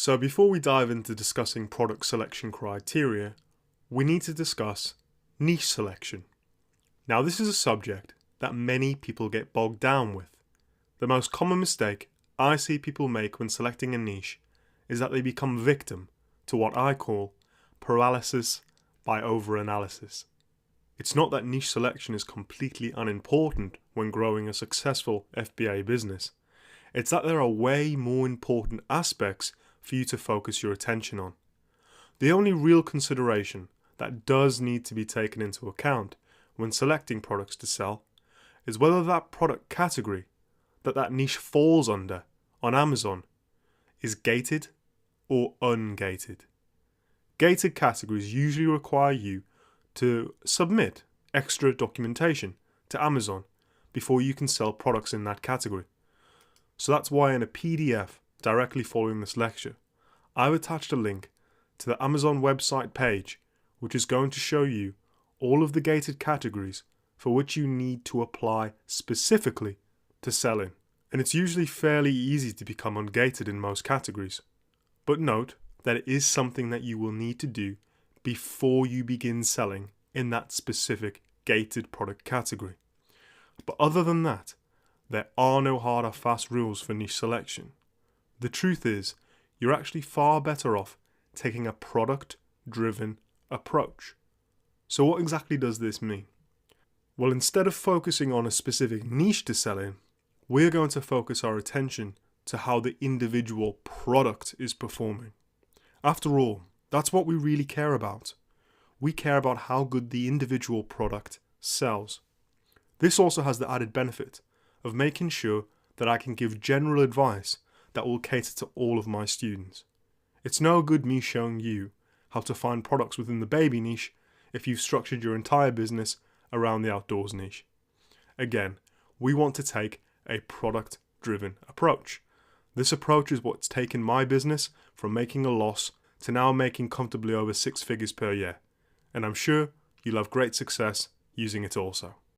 So before we dive into discussing product selection criteria, we need to discuss niche selection. Now this is a subject that many people get bogged down with. The most common mistake I see people make when selecting a niche is that they become victim to what I call paralysis by overanalysis. It's not that niche selection is completely unimportant when growing a successful FBA business. It's that there are way more important aspects for you to focus your attention on. The only real consideration that does need to be taken into account when selecting products to sell is whether that product category that niche falls under on Amazon is gated or ungated. Gated categories usually require you to submit extra documentation to Amazon before you can sell products in that category. So that's why in a PDF directly following this lecture, I've attached a link to the Amazon website page which is going to show you all of the gated categories for which you need to apply specifically to sell in. And it's usually fairly easy to become ungated in most categories. But note that it is something that you will need to do before you begin selling in that specific gated product category. But other than that, there are no hard or fast rules for niche selection. The truth is, you're actually far better off taking a product-driven approach. So what exactly does this mean? Well, instead of focusing on a specific niche to sell in, we're going to focus our attention to how the individual product is performing. After all, that's what we really care about. We care about how good the individual product sells. This also has the added benefit of making sure that I can give general advice that will cater to all of my students. It's no good me showing you how to find products within the baby niche if you've structured your entire business around the outdoors niche. Again, we want to take a product-driven approach. This approach is what's taken my business from making a loss to now making comfortably over 6 figures per year. And I'm sure you'll have great success using it also.